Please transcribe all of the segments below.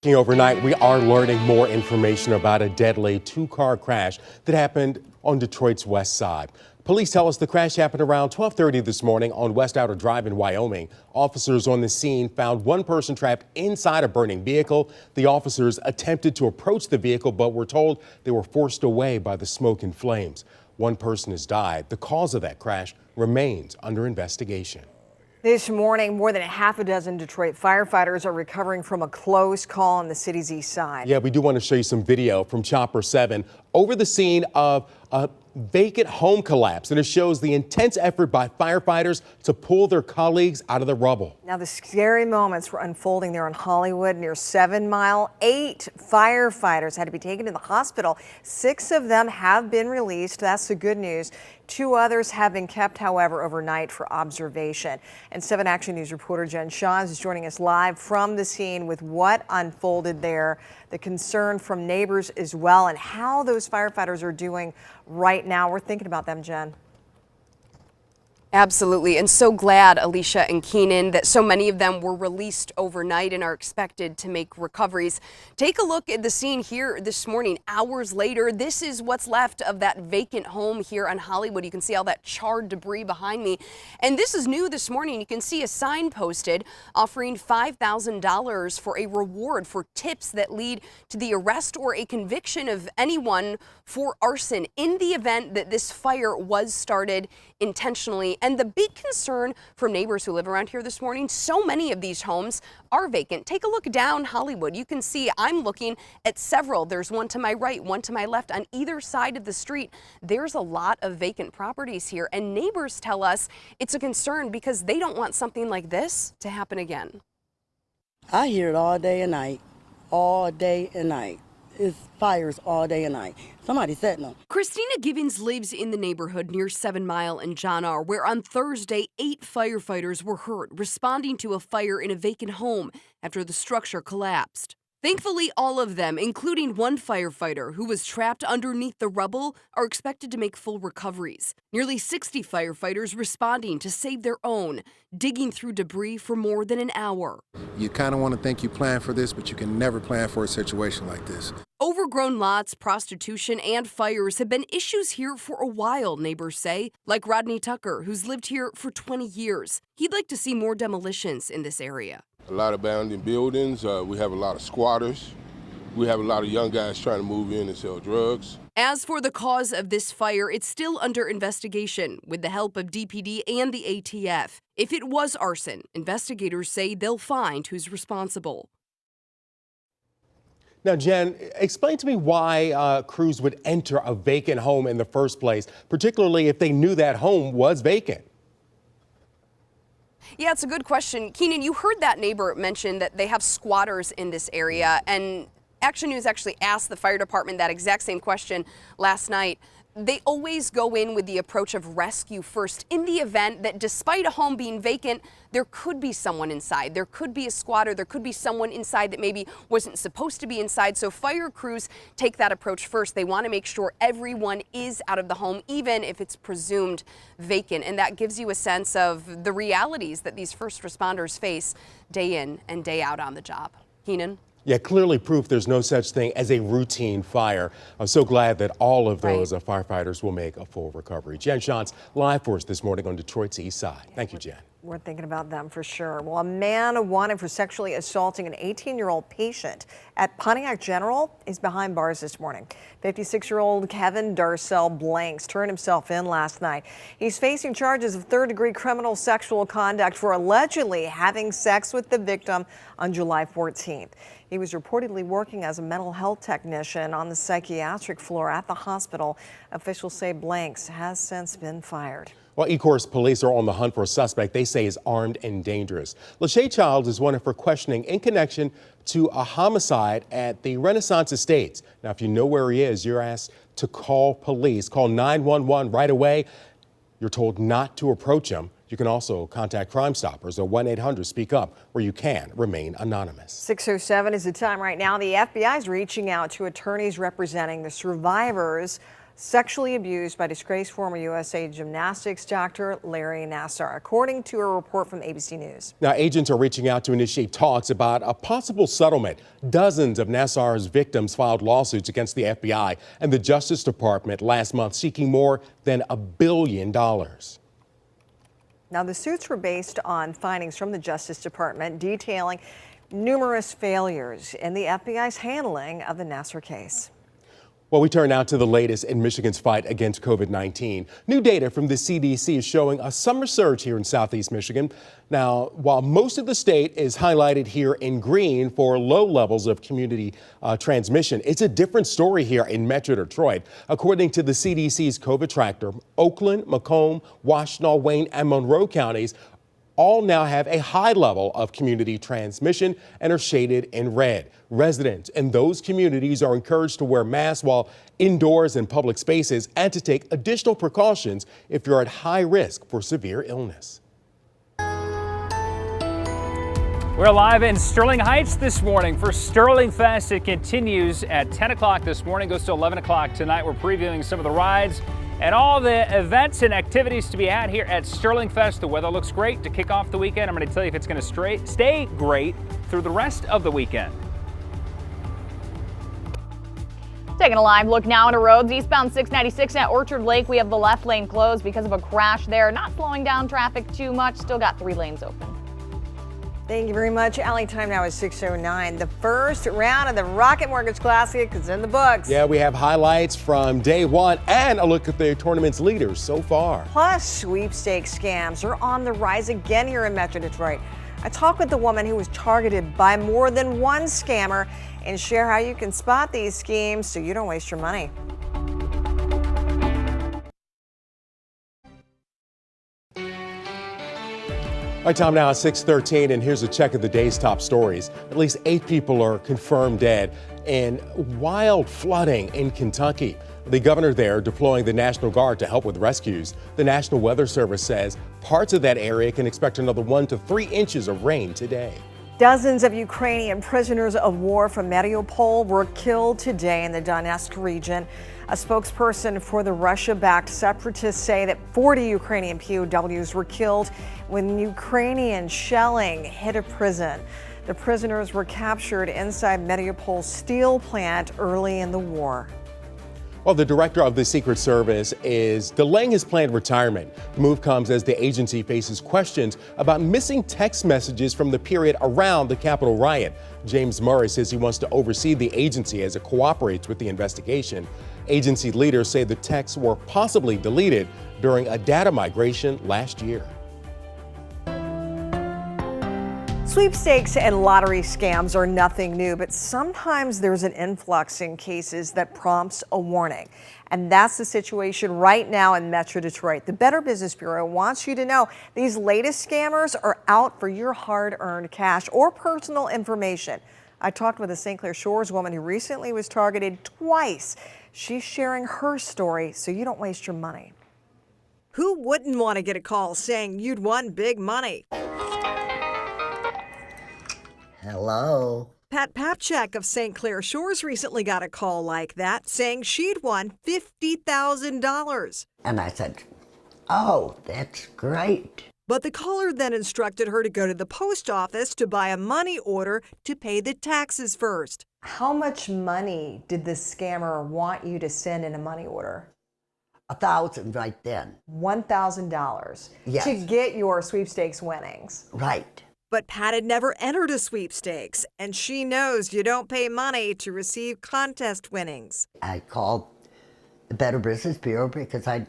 Overnight, we are learning more information about a deadly two-car crash that happened on Detroit's west side. Police tell us the crash happened around 12:30 this morning on West Outer Drive in Wyoming. Officers on the scene found one person trapped inside a burning vehicle. The officers attempted to approach the vehicle, but were told they were forced away by the smoke and flames. One person has died. The cause of that crash remains under investigation. This morning, more than a half a dozen Detroit firefighters are recovering from a close call on the city's east side. Yeah, we do want to show you some video from Chopper 7 over the scene of a vacant home collapse, and it shows the intense effort by firefighters to pull their colleagues out of the rubble. Now, the scary moments were unfolding there on Hollywood near 7 Mile. 8 firefighters had to be taken to the hospital. 6 of them have been released. That's the good news. 2 others have been kept, however, overnight for observation. And 7 Action News reporter Jen Shaw is joining us live from the scene with what unfolded there, the concern from neighbors as well, and how those firefighters are doing right now. We're thinking about them, Jen. Absolutely, and so glad, Alicia and Keenan, that so many of them were released overnight and are expected to make recoveries. Take a look at the scene here this morning. Hours later, this is what's left of that vacant home here on Hollywood. You can see all that charred debris behind me. And this is new this morning. You can see a sign posted offering $5,000 for a reward for tips that lead to the arrest or a conviction of anyone for arson in the event that this fire was started intentionally. And the big concern from neighbors who live around here this morning, so many of these homes are vacant. Take a look down Hollywood. You can see I'm looking at several. There's one to my right, one to my left. On either side of the street, there's a lot of vacant properties here. And neighbors tell us it's a concern because they don't want something like this to happen again. I hear it all day and night, all day and night. It's fires all day and night. Somebody setting them. Christina Givens lives in the neighborhood near 7 Mile and John R., where on Thursday, 8 firefighters were hurt responding to a fire in a vacant home after the structure collapsed. Thankfully, all of them, including one firefighter who was trapped underneath the rubble, are expected to make full recoveries. Nearly 60 firefighters responding to save their own, digging through debris for more than an hour. You kind of want to think you plan for this, but you can never plan for a situation like this. Overgrown lots, prostitution, and fires have been issues here for a while, neighbors say, like Rodney Tucker, who's lived here for 20 years. He'd like to see more demolitions in this area. A lot of abandoned buildings. We have a lot of squatters. We have a lot of young guys trying to move in and sell drugs. As for the cause of this fire, it's still under investigation with the help of DPD and the ATF. If it was arson, investigators say they'll find who's responsible. Now, Jen, explain to me why crews would enter a vacant home in the first place, particularly if they knew that home was vacant. Yeah, it's a good question. Keenan, you heard that neighbor mention that they have squatters in this area, and Action News actually asked the fire department that exact same question last night. They always go in with the approach of rescue first in the event that despite a home being vacant, there could be someone inside. There could be a squatter. There could be someone inside that maybe wasn't supposed to be inside. So fire crews take that approach first. They want to make sure everyone is out of the home, even if it's presumed vacant. And that gives you a sense of the realities that these first responders face day in and day out on the job. Keenan? Yeah, clearly proof there's no such thing as a routine fire. I'm so glad that all of those firefighters will make a full recovery. Jen Shantz live for us this morning on Detroit's East Side. Thank you, Jen. We're thinking about them for sure. Well, a man wanted for sexually assaulting an 18-year-old patient at Pontiac General is behind bars this morning. 56-year-old Kevin Darcell Blanks turned himself in last night. He's facing charges of third-degree criminal sexual conduct for allegedly having sex with the victim on July 14th. He was reportedly working as a mental health technician on the psychiatric floor at the hospital. Officials say Blanks has since been fired. Well, Ecorse police are on the hunt for a suspect they say is armed and dangerous. Lachey Childs is wanted for questioning in connection to a homicide at the Renaissance Estates. Now, if you know where he is, you're asked to call police. Call 911 right away. You're told not to approach him. You can also contact Crime Stoppers or 1-800-SPEAK-UP, where you can remain anonymous. 6:07 is the time right now. The FBI is reaching out to attorneys representing the survivors sexually abused by disgraced former USA gymnastics doctor Larry Nassar, according to a report from ABC News. Now, agents are reaching out to initiate talks about a possible settlement. Dozens of Nassar's victims filed lawsuits against the FBI and the Justice Department last month, seeking more than $1 billion. Now, the suits were based on findings from the Justice Department detailing numerous failures in the FBI's handling of the Nassar case. Well, we turn now to the latest in Michigan's fight against COVID-19. New data from the CDC is showing a summer surge here in southeast Michigan. Now, while most of the state is highlighted here in green for low levels of community transmission, it's a different story here in Metro Detroit. According to the CDC's COVID tracker, Oakland, Macomb, Washtenaw, Wayne, and Monroe counties all now have a high level of community transmission and are shaded in red. Residents in those communities are encouraged to wear masks while indoors in public spaces and to take additional precautions if you're at high risk for severe illness. We're live in Sterling Heights this morning for Sterling Fest. It continues at 10 o'clock this morning, goes to 11 o'clock tonight. We're previewing some of the rides and all the events and activities to be had here at Sterling Fest. The weather looks great to kick off the weekend. I'm going to tell you if it's going to stay great through the rest of the weekend. Taking a live look now into roads. Eastbound 696 at Orchard Lake, we have the left lane closed because of a crash there. Not slowing down traffic too much. Still got 3 lanes open. Thank you very much. Alley time now is 6:09. The first round of the Rocket Mortgage Classic is in the books. Yeah, we have highlights from day one and a look at the tournament's leaders so far. Plus, sweepstakes scams are on the rise again here in Metro Detroit. I talked with the woman who was targeted by more than one scammer and share how you can spot these schemes so you don't waste your money. All right, time now at 6:13, and here's a check of the day's top stories. At least 8 people are confirmed dead in wild flooding in Kentucky. The governor there deploying the National Guard to help with rescues. The National Weather Service says parts of that area can expect another 1 to 3 inches of rain today. Dozens of Ukrainian prisoners of war from Mariupol were killed today in the Donetsk region. A spokesperson for the Russia-backed separatists say that 40 Ukrainian POWs were killed when Ukrainian shelling hit a prison. The prisoners were captured inside Mariupol's steel plant early in the war. Well, the director of the Secret Service is delaying his planned retirement. The move comes as the agency faces questions about missing text messages from the period around the Capitol riot. James Murray says he wants to oversee the agency as it cooperates with the investigation. Agency leaders say the texts were possibly deleted during a data migration last year. Sweepstakes and lottery scams are nothing new, but sometimes there's an influx in cases that prompts a warning. And that's the situation right now in Metro Detroit. The Better Business Bureau wants you to know these latest scammers are out for your hard-earned cash or personal information. I talked with a St. Clair Shores woman who recently was targeted twice. She's sharing her story so you don't waste your money. Who wouldn't want to get a call saying you'd won big money? Hello. Pat Papchak of St. Clair Shores recently got a call like that saying she'd won $50,000. And I said, oh, that's great. But the caller then instructed her to go to the post office to buy a money order to pay the taxes first. How much money did the scammer want you to send in a money order? $1,000 right then. $1,000 Yes. to get your sweepstakes winnings. Right. But Pat had never entered a sweepstakes, and she knows you don't pay money to receive contest winnings. I called the Better Business Bureau because I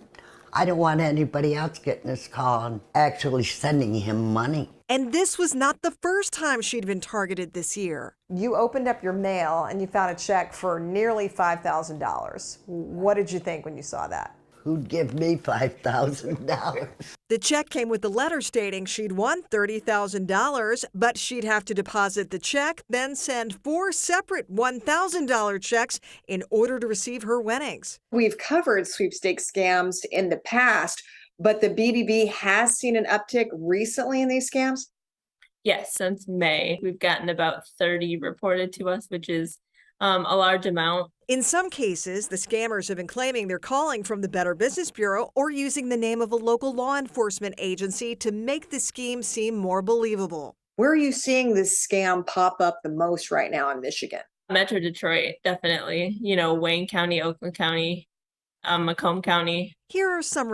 don't want anybody else getting this call and actually sending him money. And this was not the first time she'd been targeted this year. You opened up your mail and you found a check for nearly $5,000. What did you think when you saw that? Who'd give me $5,000? The check came with the letter stating she'd won $30,000, but she'd have to deposit the check, then send 4 separate $1,000 checks in order to receive her winnings. We've covered sweepstakes scams in the past, but the BBB has seen an uptick recently in these scams? Yes, since May, we've gotten about 30 reported to us, which is a large amount. In some cases, the scammers have been claiming they're calling from the Better Business Bureau or using the name of a local law enforcement agency to make the scheme seem more believable. Where are you seeing this scam pop up the most right now in Michigan? Metro Detroit, definitely. You know, Wayne County, Oakland County, Macomb County. Here are some